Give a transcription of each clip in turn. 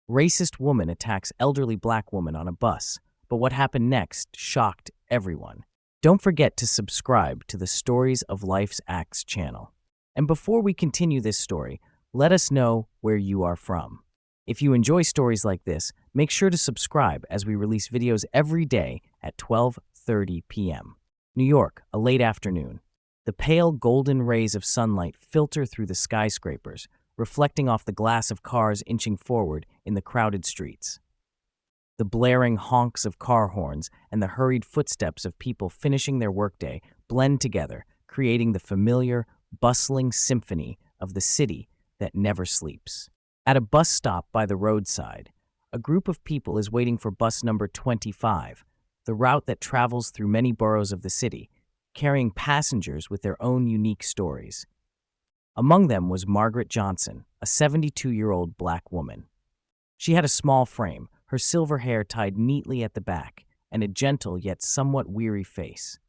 Racist woman attacks elderly black woman on a bus, but what happened next shocked everyone. Don't forget to subscribe to the Stories of Life's Acts channel. And before we continue this story, let us know where you are from. If you enjoy stories like this, make sure to subscribe as we release videos every day at 12:30 p.m. New York, a late afternoon. The pale golden rays of sunlight filter through the skyscrapers, reflecting off the glass of cars inching forward in the crowded streets. The blaring honks of car horns and the hurried footsteps of people finishing their workday blend together, creating the familiar, bustling symphony of the city that never sleeps. At a bus stop by the roadside, a group of people is waiting for bus number 25, the route that travels through many boroughs of the city, carrying passengers with their own unique stories. Among them was Margaret Johnson, a 72-year-old black woman. She had a small frame, her silver hair tied neatly at the back, and a gentle yet somewhat weary face.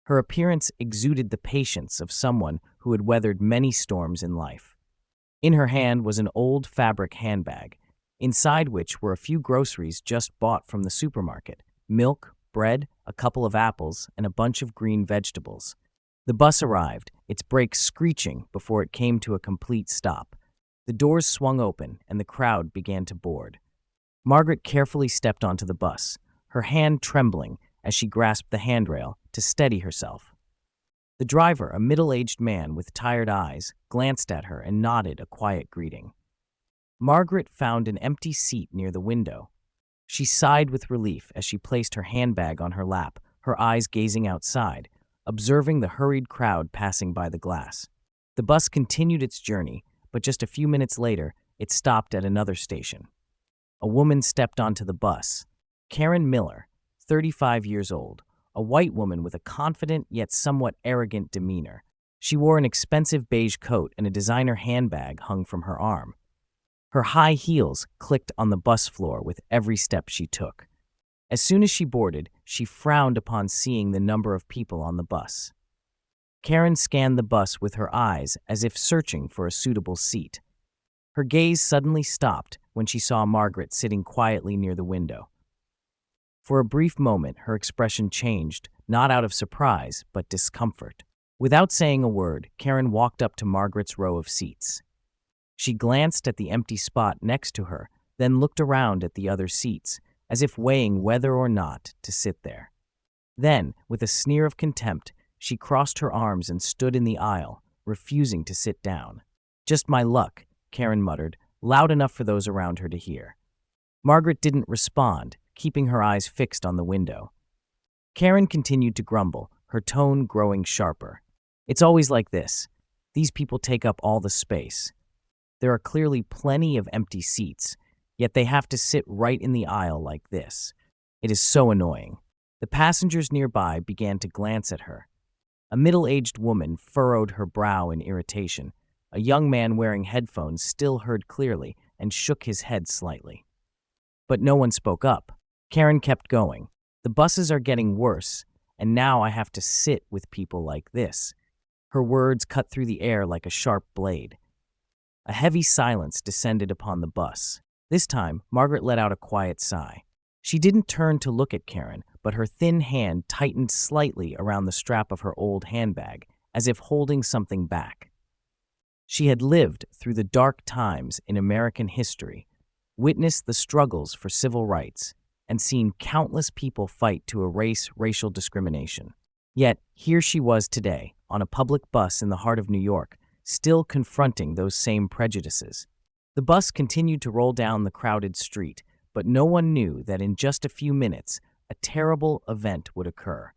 Her appearance exuded the patience of someone who had weathered many storms in life. In her hand was an old fabric handbag, inside which were a few groceries just bought from the supermarket: milk, bread, a couple of apples, and a bunch of green vegetables. The bus arrived, its brakes screeching before it came to a complete stop. The doors swung open, and the crowd began to board. Margaret carefully stepped onto the bus, her hand trembling as she grasped the handrail to steady herself. The driver, a middle-aged man with tired eyes, glanced at her and nodded a quiet greeting. Margaret found an empty seat near the window. She sighed with relief as she placed her handbag on her lap, her eyes gazing outside, observing the hurried crowd passing by the glass. The bus continued its journey, but just a few minutes later, it stopped at another station. A woman stepped onto the bus. Karen Miller, 35 years old, a white woman with a confident yet somewhat arrogant demeanor. She wore an expensive beige coat and a designer handbag hung from her arm. Her high heels clicked on the bus floor with every step she took. As soon as she boarded, she frowned upon seeing the number of people on the bus. Karen scanned the bus with her eyes as if searching for a suitable seat. Her gaze suddenly stopped when she saw Margaret sitting quietly near the window. For a brief moment, her expression changed, not out of surprise, but discomfort. Without saying a word, Karen walked up to Margaret's row of seats. She glanced at the empty spot next to her, then looked around at the other seats, as if weighing whether or not to sit there. Then, with a sneer of contempt, she crossed her arms and stood in the aisle, refusing to sit down. "Just my luck," Karen muttered, loud enough for those around her to hear. Margaret didn't respond, keeping her eyes fixed on the window. Karen continued to grumble, her tone growing sharper. "It's always like this. These people take up all the space. There are clearly plenty of empty seats, yet they have to sit right in the aisle like this. It is so annoying." The passengers nearby began to glance at her. A middle-aged woman furrowed her brow in irritation. A young man wearing headphones still heard clearly and shook his head slightly. But no one spoke up. Karen kept going. "The buses are getting worse, and now I have to sit with people like this." Her words cut through the air like a sharp blade. A heavy silence descended upon the bus. This time, Margaret let out a quiet sigh. She didn't turn to look at Karen, but her thin hand tightened slightly around the strap of her old handbag, as if holding something back. She had lived through the dark times in American history, witnessed the struggles for civil rights, and seen countless people fight to erase racial discrimination. Yet, here she was today, on a public bus in the heart of New York, still confronting those same prejudices. The bus continued to roll down the crowded street, but no one knew that in just a few minutes, a terrible event would occur,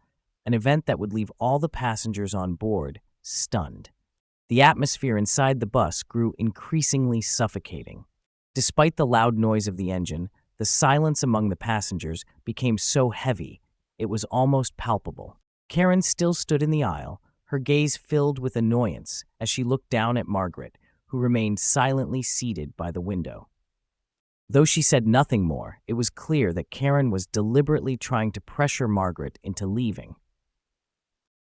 an event that would leave all the passengers on board stunned. The atmosphere inside the bus grew increasingly suffocating. Despite the loud noise of the engine, the silence among the passengers became so heavy, it was almost palpable. Karen still stood in the aisle, her gaze filled with annoyance as she looked down at Margaret, who remained silently seated by the window. Though she said nothing more, it was clear that Karen was deliberately trying to pressure Margaret into leaving.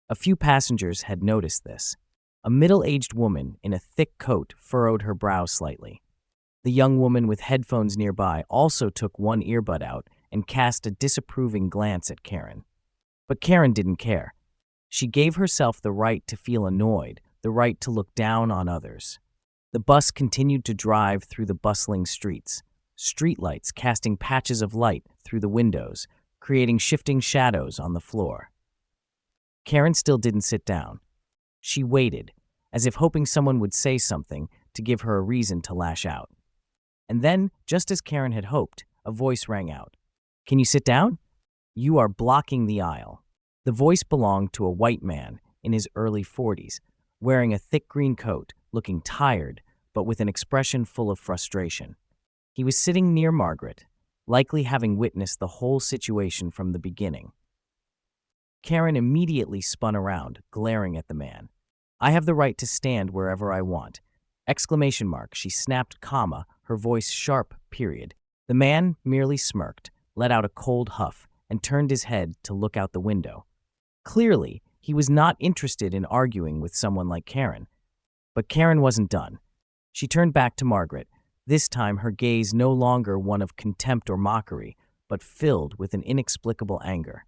A few passengers had noticed this. A middle-aged woman in a thick coat furrowed her brow slightly. The young woman with headphones nearby also took one earbud out and cast a disapproving glance at Karen. But Karen didn't care. She gave herself the right to feel annoyed, the right to look down on others. The bus continued to drive through the bustling streets, streetlights casting patches of light through the windows, creating shifting shadows on the floor. Karen still didn't sit down. She waited, as if hoping someone would say something to give her a reason to lash out. And then, just as Karen had hoped, a voice rang out. "Can you sit down? You are blocking the aisle." The voice belonged to a white man in his early 40s, wearing a thick green coat, looking tired, but with an expression full of frustration. He was sitting near Margaret, likely having witnessed the whole situation from the beginning. Karen immediately spun around, glaring at the man. "I have the right to stand wherever I want." Exclamation mark, she snapped, comma, her voice sharp, period. The man merely smirked, let out a cold huff, and turned his head to look out the window. Clearly, he was not interested in arguing with someone like Karen. But Karen wasn't done. She turned back to Margaret, this time her gaze no longer one of contempt or mockery, but filled with an inexplicable anger.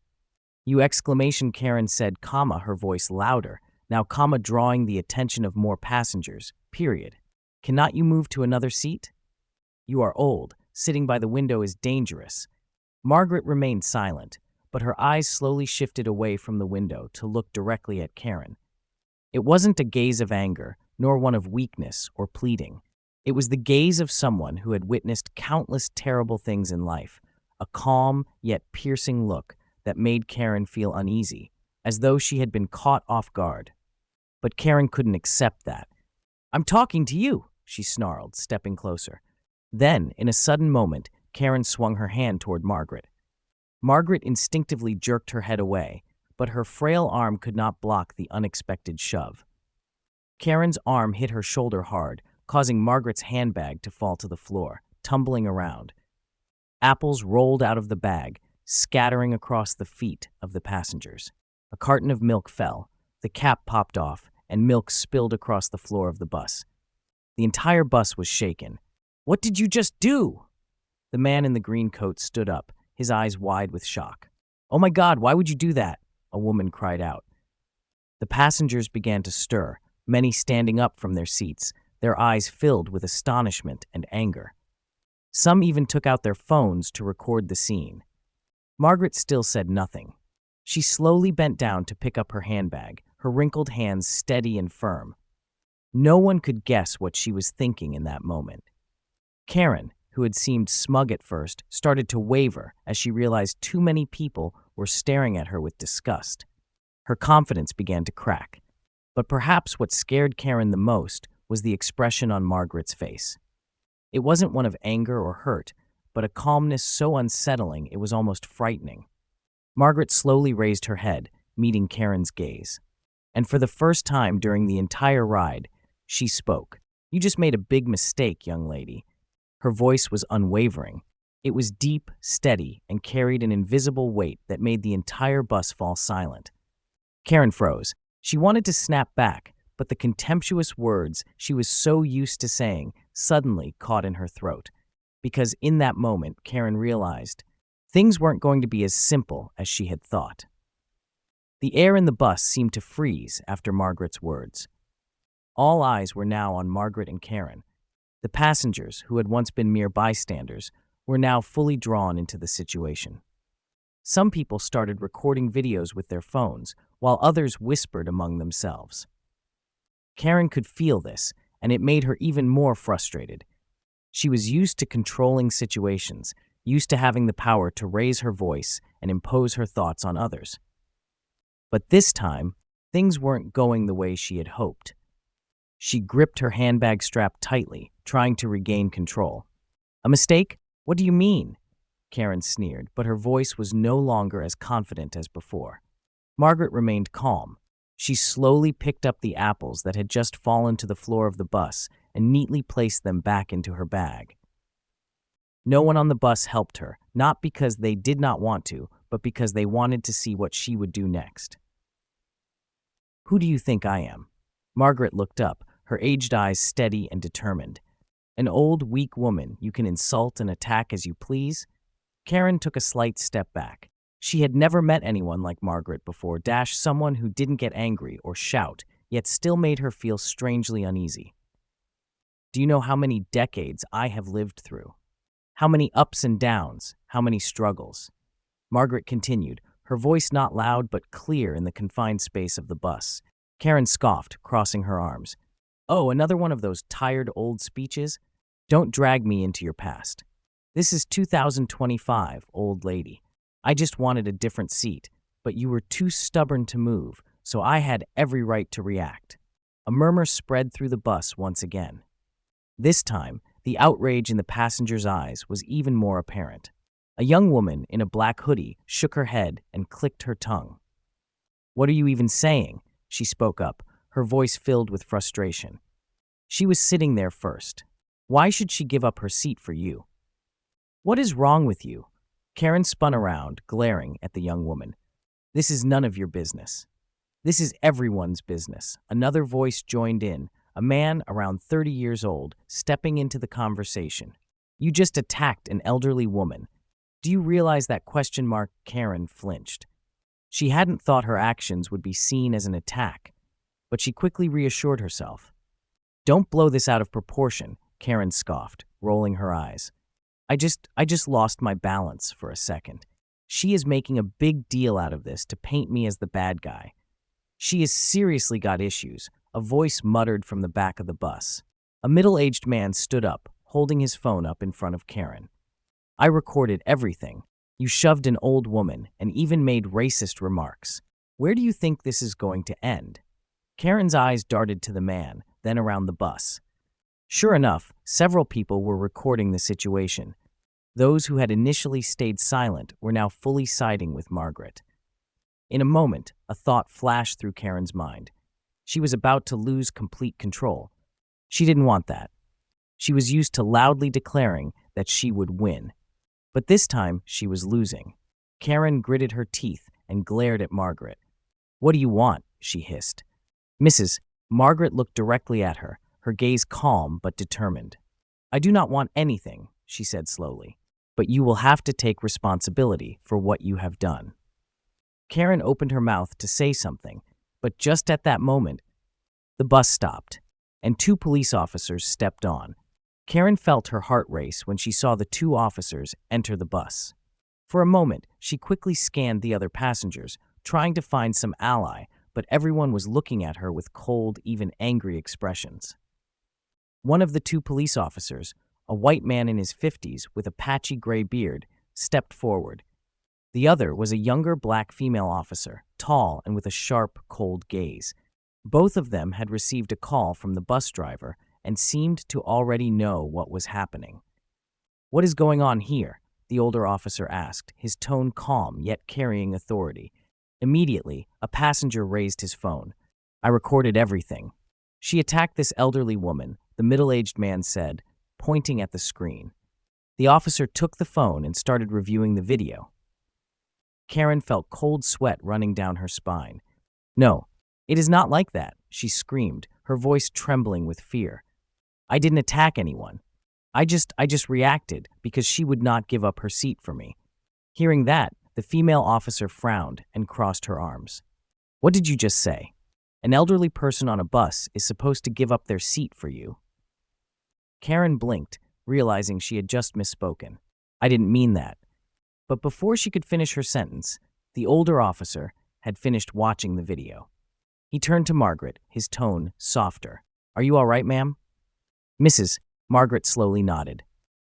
"You!" exclamation, Karen said, comma, her voice louder, now comma, drawing the attention of more passengers, period. "Cannot you move to another seat? You are old. Sitting by the window is dangerous." Margaret remained silent, but her eyes slowly shifted away from the window to look directly at Karen. It wasn't a gaze of anger, nor one of weakness or pleading. It was the gaze of someone who had witnessed countless terrible things in life, a calm yet piercing look that made Karen feel uneasy, as though she had been caught off guard. But Karen couldn't accept that. "I'm talking to you," she snarled, stepping closer. Then, in a sudden moment, Karen swung her hand toward Margaret. Margaret instinctively jerked her head away, but her frail arm could not block the unexpected shove. Karen's arm hit her shoulder hard, causing Margaret's handbag to fall to the floor, tumbling around. Apples rolled out of the bag, scattering across the feet of the passengers. A carton of milk fell, the cap popped off, and milk spilled across the floor of the bus. The entire bus was shaken. "What did you just do?" The man in the green coat stood up, his eyes wide with shock. "Oh my God, why would you do that?" a woman cried out. The passengers began to stir, many standing up from their seats, their eyes filled with astonishment and anger. Some even took out their phones to record the scene. Margaret still said nothing. She slowly bent down to pick up her handbag, her wrinkled hands steady and firm. No one could guess what she was thinking in that moment. Karen, who had seemed smug at first, started to waver as she realized too many people were staring at her with disgust. Her confidence began to crack. But perhaps what scared Karen the most was the expression on Margaret's face. It wasn't one of anger or hurt, but a calmness so unsettling it was almost frightening. Margaret slowly raised her head, meeting Karen's gaze. And for the first time during the entire ride, she spoke. "You just made a big mistake, young lady." Her voice was unwavering. It was deep, steady, and carried an invisible weight that made the entire bus fall silent. Karen froze. She wanted to snap back, but the contemptuous words she was so used to saying suddenly caught in her throat. Because in that moment, Karen realized things weren't going to be as simple as she had thought. The air in the bus seemed to freeze after Margaret's words. All eyes were now on Margaret and Karen. The passengers, who had once been mere bystanders, were now fully drawn into the situation. Some people started recording videos with their phones, while others whispered among themselves. Karen could feel this, and it made her even more frustrated. She was used to controlling situations, used to having the power to raise her voice and impose her thoughts on others. But this time, things weren't going the way she had hoped. She gripped her handbag strap tightly, trying to regain control. "A mistake? What do you mean?" Karen sneered, but her voice was no longer as confident as before. Margaret remained calm. She slowly picked up the apples that had just fallen to the floor of the bus and neatly placed them back into her bag. No one on the bus helped her, not because they did not want to, but because they wanted to see what she would do next. "Who do you think I am?" Margaret looked up, her aged eyes steady and determined. An old, weak woman you can insult and attack as you please? Karen took a slight step back. She had never met anyone like Margaret before, someone who didn't get angry or shout, yet still made her feel strangely uneasy. Do you know how many decades I have lived through? How many ups and downs, how many struggles? Margaret continued, her voice not loud but clear in the confined space of the bus. Karen scoffed, crossing her arms. Oh, another one of those tired old speeches? Don't drag me into your past. This is 2025, old lady. I just wanted a different seat, but you were too stubborn to move, so I had every right to react. A murmur spread through the bus once again. This time, the outrage in the passengers' eyes was even more apparent. A young woman in a black hoodie shook her head and clicked her tongue. What are you even saying? She spoke up, her voice filled with frustration. She was sitting there first. Why should she give up her seat for you? What is wrong with you? Karen spun around, glaring at the young woman. This is none of your business. This is everyone's business. Another voice joined in, a man around 30 years old, stepping into the conversation. You just attacked an elderly woman. Do you realize that question mark? Karen flinched. She hadn't thought her actions would be seen as an attack, but she quickly reassured herself. Don't blow this out of proportion, Karen scoffed, rolling her eyes. I just lost my balance for a second. She is making a big deal out of this to paint me as the bad guy. She has seriously got issues, a voice muttered from the back of the bus. A middle-aged man stood up, holding his phone up in front of Karen. I recorded everything. You shoved an old woman and even made racist remarks. Where do you think this is going to end? Karen's eyes darted to the man, then around the bus. Sure enough, several people were recording the situation. Those who had initially stayed silent were now fully siding with Margaret. In a moment, a thought flashed through Karen's mind. She was about to lose complete control. She didn't want that. She was used to loudly declaring that she would win. But this time, she was losing. Karen gritted her teeth and glared at Margaret. What do you want? She hissed. Mrs. Margaret looked directly at her, her gaze calm but determined. I do not want anything, she said slowly, but you will have to take responsibility for what you have done. Karen opened her mouth to say something, but just at that moment, the bus stopped, and two police officers stepped on. Karen felt her heart race when she saw the two officers enter the bus. For a moment, she quickly scanned the other passengers, trying to find some ally, but everyone was looking at her with cold, even angry expressions. One of the two police officers, a white man in his 50s with a patchy gray beard, stepped forward. The other was a younger black female officer, tall and with a sharp, cold gaze. Both of them had received a call from the bus driver and seemed to already know what was happening. What is going on here? The older officer asked, his tone calm yet carrying authority. Immediately, a passenger raised his phone. I recorded everything. She attacked this elderly woman, the middle-aged man said, pointing at the screen. The officer took the phone and started reviewing the video. Karen felt cold sweat running down her spine. No, it is not like that, she screamed, her voice trembling with fear. I didn't attack anyone. I just reacted because she would not give up her seat for me. Hearing that, the female officer frowned and crossed her arms. What did you just say? An elderly person on a bus is supposed to give up their seat for you. Karen blinked, realizing she had just misspoken. I didn't mean that. But before she could finish her sentence, the older officer had finished watching the video. He turned to Margaret, his tone softer. Are you all right, ma'am? Mrs. Margaret slowly nodded.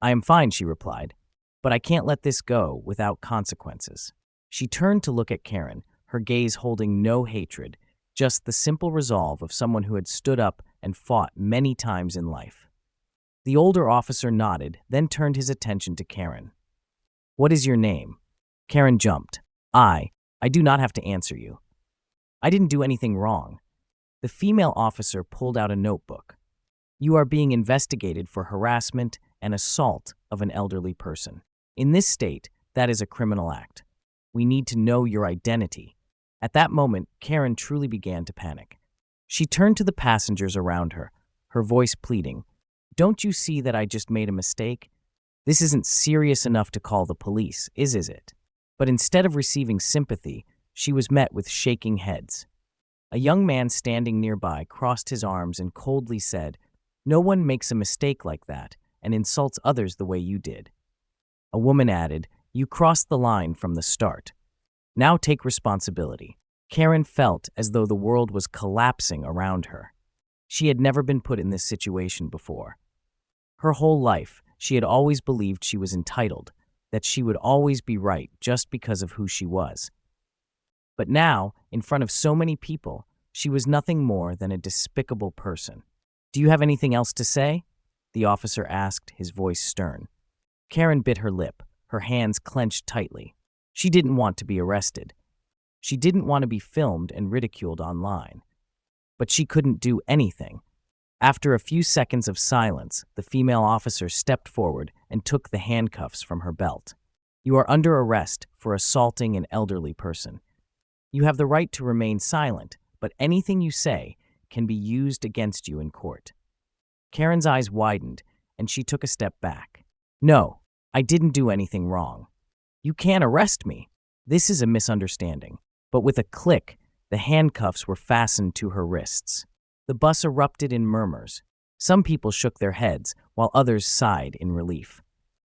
I am fine, she replied, but I can't let this go without consequences. She turned to look at Karen, her gaze holding no hatred, just the simple resolve of someone who had stood up and fought many times in life. The older officer nodded, then turned his attention to Karen. What is your name? Karen jumped. I do not have to answer you. I didn't do anything wrong. The female officer pulled out a notebook. You are being investigated for harassment and assault of an elderly person. In this state, that is a criminal act. We need to know your identity. At that moment, Karen truly began to panic. She turned to the passengers around her, her voice pleading. Don't you see that I just made a mistake? This isn't serious enough to call the police, is it? But instead of receiving sympathy, she was met with shaking heads. A young man standing nearby crossed his arms and coldly said, "No one makes a mistake like that and insults others the way you did." A woman added, "You crossed the line from the start. Now take responsibility." Karen felt as though the world was collapsing around her. She had never been put in this situation before. Her whole life, she had always believed she was entitled, that she would always be right just because of who she was. But now, in front of so many people, she was nothing more than a despicable person. "Do you have anything else to say?" the officer asked, his voice stern. Karen bit her lip, her hands clenched tightly. She didn't want to be arrested. She didn't want to be filmed and ridiculed online. But she couldn't do anything. After a few seconds of silence, the female officer stepped forward and took the handcuffs from her belt. "You are under arrest for assaulting an elderly person. You have the right to remain silent, but anything you say can be used against you in court." Karen's eyes widened, and she took a step back. "No, I didn't do anything wrong. You can't arrest me. This is a misunderstanding." But with a click, the handcuffs were fastened to her wrists. The bus erupted in murmurs. Some people shook their heads, while others sighed in relief.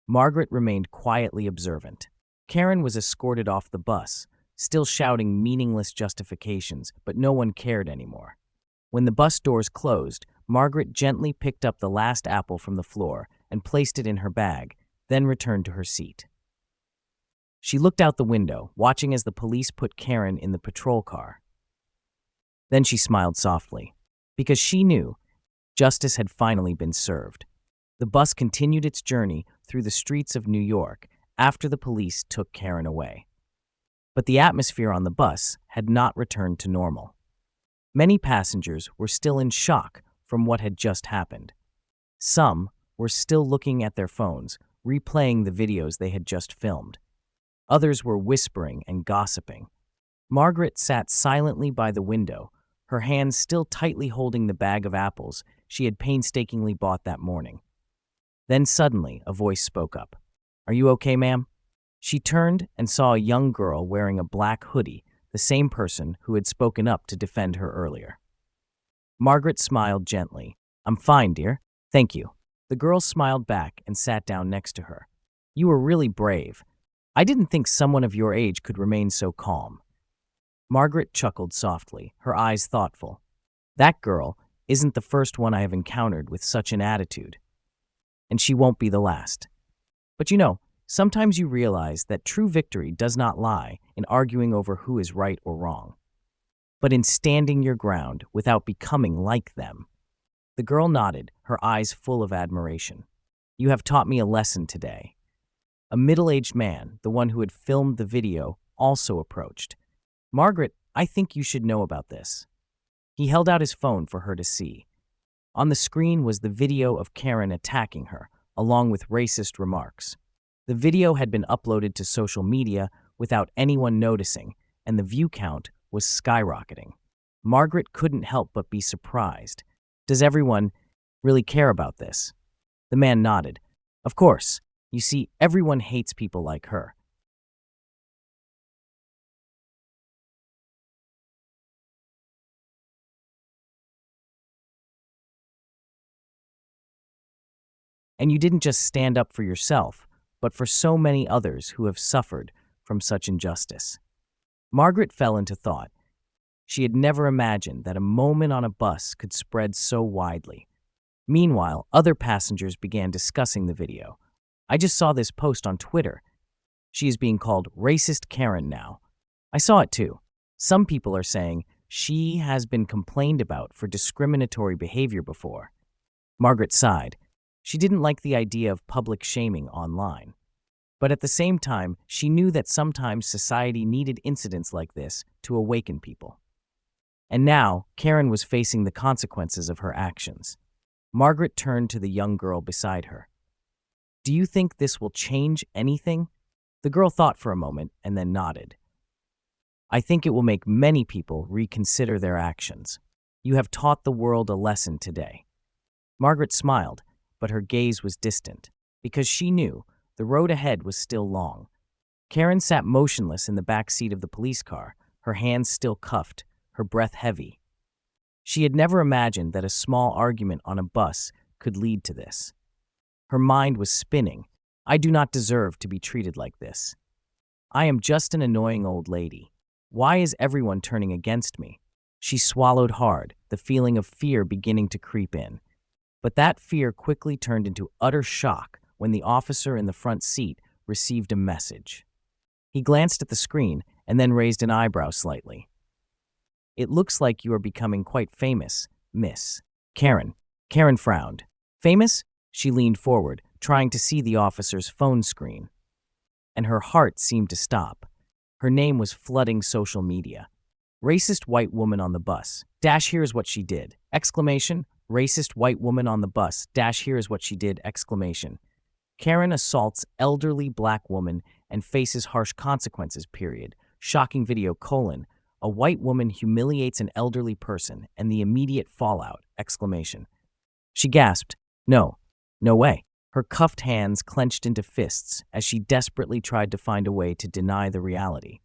Margaret remained quietly observant. Karen was escorted off the bus, still shouting meaningless justifications, but no one cared anymore. When the bus doors closed, Margaret gently picked up the last apple from the floor and placed it in her bag, then returned to her seat. She looked out the window, watching as the police put Karen in the patrol car. Then she smiled softly, because she knew justice had finally been served. The bus continued its journey through the streets of New York after the police took Karen away. But the atmosphere on the bus had not returned to normal. Many passengers were still in shock from what had just happened. Some were still looking at their phones, replaying the videos they had just filmed. Others were whispering and gossiping. Margaret sat silently by the window, her hands still tightly holding the bag of apples she had painstakingly bought that morning. Then suddenly, a voice spoke up. "Are you okay, ma'am?" She turned and saw a young girl wearing a black hoodie, the same person who had spoken up to defend her earlier. Margaret smiled gently. "I'm fine, dear. Thank you." The girl smiled back and sat down next to her. "You were really brave. I didn't think someone of your age could remain so calm." Margaret chuckled softly, her eyes thoughtful. "That girl isn't the first one I have encountered with such an attitude. And she won't be the last. But sometimes you realize that true victory does not lie in arguing over who is right or wrong, but in standing your ground without becoming like them." The girl nodded, her eyes full of admiration. "You have taught me a lesson today." A middle-aged man, the one who had filmed the video, also approached. "Margaret, I think you should know about this." He held out his phone for her to see. On the screen was the video of Karen attacking her, along with racist remarks. The video had been uploaded to social media without anyone noticing, and the view count was skyrocketing. Margaret couldn't help but be surprised. "Does everyone really care about this?" The man nodded. "Of course. You see, everyone hates people like her." And you didn't just stand up for yourself, but for so many others who have suffered from such injustice. Margaret fell into thought. She had never imagined that a moment on a bus could spread so widely. Meanwhile, other passengers began discussing the video. "I just saw this post on Twitter. She is being called racist Karen now. I saw it too. Some people are saying she has been complained about for discriminatory behavior before." Margaret sighed. She didn't like the idea of public shaming online. But at the same time, she knew that sometimes society needed incidents like this to awaken people. And now, Karen was facing the consequences of her actions. Margaret turned to the young girl beside her. "Do you think this will change anything?" The girl thought for a moment and then nodded. "I think it will make many people reconsider their actions. You have taught the world a lesson today." Margaret smiled. but her gaze was distant, because she knew the road ahead was still long. Karen sat motionless in the back seat of the police car, her hands still cuffed, her breath heavy. She had never imagined that a small argument on a bus could lead to this. Her mind was spinning. I do not deserve to be treated like this. I am just an annoying old lady. Why is everyone turning against me? She swallowed hard, the feeling of fear beginning to creep in. But that fear quickly turned into utter shock when the officer in the front seat received a message. He glanced at the screen and then raised an eyebrow slightly. "It looks like you are becoming quite famous, Miss Karen." Karen frowned. "Famous?" She leaned forward, trying to see the officer's phone screen. And her heart seemed to stop. Her name was flooding social media. "Racist white woman on the bus. Dash here's what she did!" Exclamation. "Racist white woman on the bus. Dash here's what she did!" Exclamation. "Karen assaults elderly black woman and faces harsh consequences, period. Shocking video, colon. A white woman humiliates an elderly person and the immediate fallout!" Exclamation. She gasped. No way. Her cuffed hands clenched into fists as she desperately tried to find a way to deny the reality.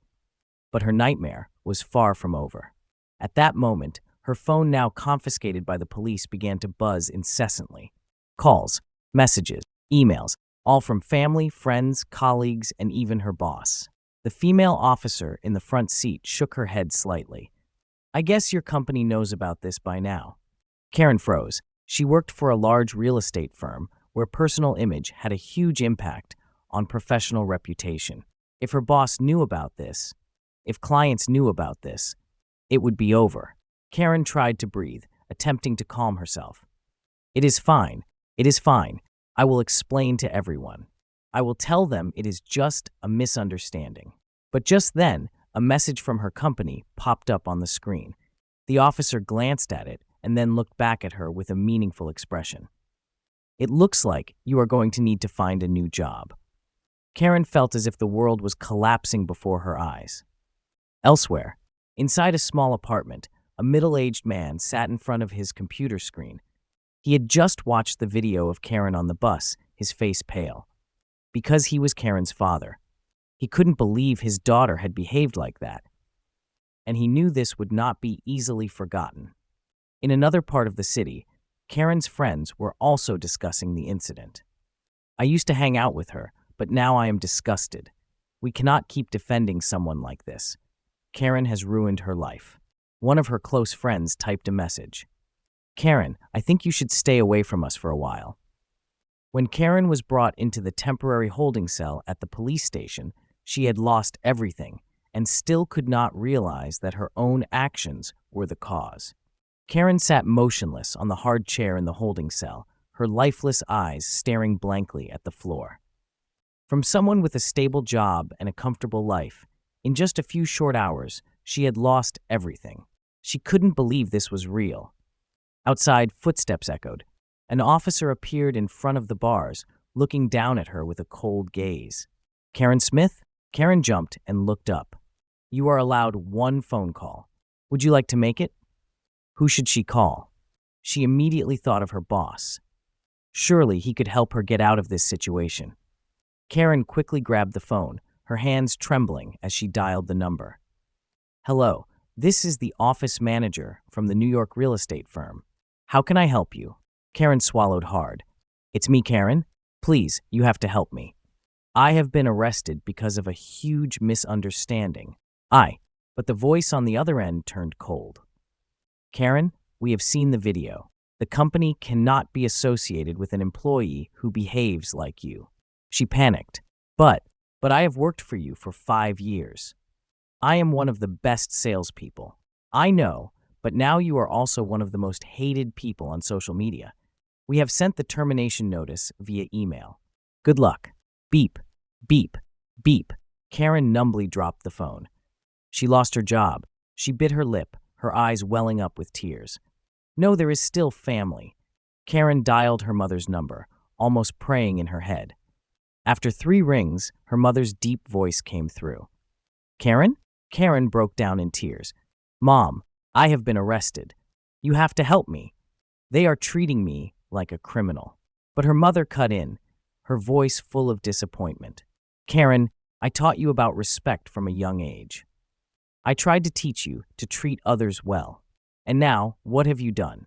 But her nightmare was far from over. At that moment, her phone, now confiscated by the police, began to buzz incessantly. Calls, messages, emails, all from family, friends, colleagues, and even her boss. The female officer in the front seat shook her head slightly. "I guess your company knows about this by now." Karen froze. She worked for a large real estate firm where personal image had a huge impact on professional reputation. If her boss knew about this, if clients knew about this, it would be over. Karen tried to breathe, attempting to calm herself. "It is fine. It is fine. I will explain to everyone. I will tell them it is just a misunderstanding." But just then, a message from her company popped up on the screen. The officer glanced at it and then looked back at her with a meaningful expression. "It looks like you are going to need to find a new job." Karen felt as if the world was collapsing before her eyes. Elsewhere, inside a small apartment, a middle-aged man sat in front of his computer screen. He had just watched the video of Karen on the bus, his face pale. Because he was Karen's father. He couldn't believe his daughter had behaved like that. And he knew this would not be easily forgotten. In another part of the city, Karen's friends were also discussing the incident. "I used to hang out with her, but now I am disgusted. We cannot keep defending someone like this. Karen has ruined her life." One of her close friends typed a message. "Karen, I think you should stay away from us for a while." When Karen was brought into the temporary holding cell at the police station, she had lost everything and still could not realize that her own actions were the cause. Karen sat motionless on the hard chair in the holding cell, her lifeless eyes staring blankly at the floor. From someone with a stable job and a comfortable life, in just a few short hours, she had lost everything. She couldn't believe this was real. Outside, footsteps echoed. An officer appeared in front of the bars, looking down at her with a cold gaze. "Karen Smith?" Karen jumped and looked up. "You are allowed one phone call. Would you like to make it?" Who should she call? She immediately thought of her boss. Surely he could help her get out of this situation. Karen quickly grabbed the phone, her hands trembling as she dialed the number. "Hello, this is the office manager from the New York real estate firm. How can I help you?" Karen swallowed hard. "It's me, Karen. Please, you have to help me. I have been arrested because of a huge misunderstanding." But the voice on the other end turned cold. "Karen, we have seen the video. The company cannot be associated with an employee who behaves like you." She panicked. But I have worked for you for 5 years. I am one of the best salespeople. I know, but now you are also one of the most hated people on social media. We have sent the termination notice via email. Good luck." Beep, beep, beep. Karen numbly dropped the phone. She lost her job. She bit her lip, her eyes welling up with tears. No, there is still family. Karen dialed her mother's number, almost praying in her head. After 3 rings, her mother's deep voice came through. "Karen?" Karen broke down in tears. "Mom, I have been arrested. You have to help me. They are treating me like a criminal." But her mother cut in, her voice full of disappointment. Karen, I taught you about respect from a young age. I tried to teach you to treat others well. And now, what have you done?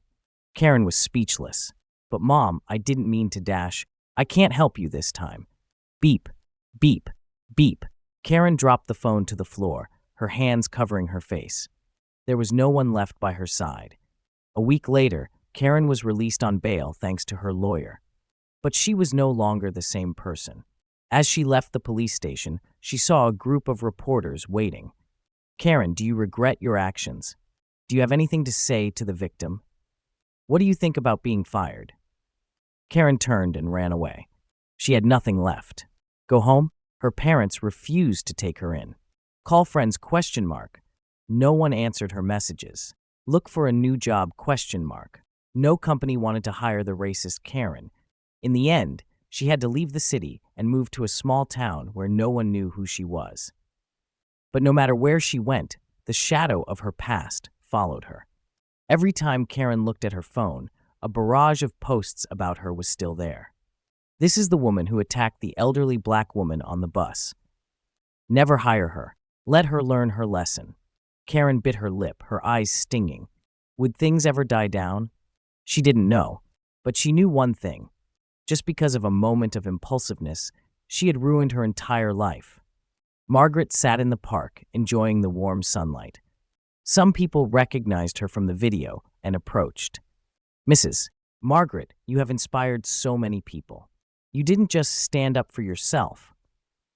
Karen was speechless. But Mom, I didn't mean to dash. I can't help you this time. Beep, beep, beep. Karen dropped the phone to the floor, her hands covering her face. There was no one left by her side. A week later, Karen was released on bail thanks to her lawyer. But she was no longer the same person. As she left the police station, she saw a group of reporters waiting. Karen, do you regret your actions? Do you have anything to say to the victim? What do you think about being fired? Karen turned and ran away. She had nothing left. Go home? Her parents refused to take her in. Call friends? No one answered her messages. Look for a new job? No company wanted to hire the racist Karen. In the end, she had to leave the city and move to a small town where no one knew who she was. But no matter where she went, the shadow of her past followed her. Every time Karen looked at her phone, a barrage of posts about her was still there. This is the woman who attacked the elderly black woman on the bus. Never hire her. Let her learn her lesson. Karen bit her lip, her eyes stinging. Would things ever die down? She didn't know, but she knew one thing. Just because of a moment of impulsiveness, she had ruined her entire life. Margaret sat in the park, enjoying the warm sunlight. Some people recognized her from the video and approached. Mrs. Margaret, you have inspired so many people. You didn't just stand up for yourself,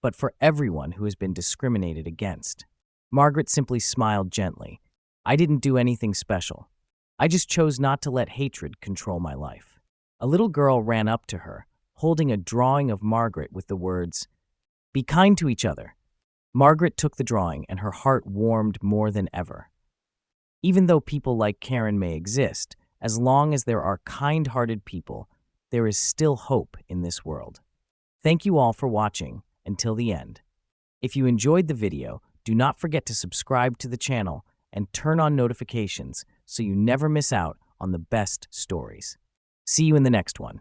but for everyone who has been discriminated against. Margaret simply smiled gently. I didn't do anything special. I just chose not to let hatred control my life. A little girl ran up to her, holding a drawing of Margaret with the words, "Be kind to each other." Margaret took the drawing and her heart warmed more than ever. Even though people like Karen may exist, as long as there are kind-hearted people, there is still hope in this world. Thank you all for watching until the end. If you enjoyed the video, do not forget to subscribe to the channel and turn on notifications so you never miss out on the best stories. See you in the next one.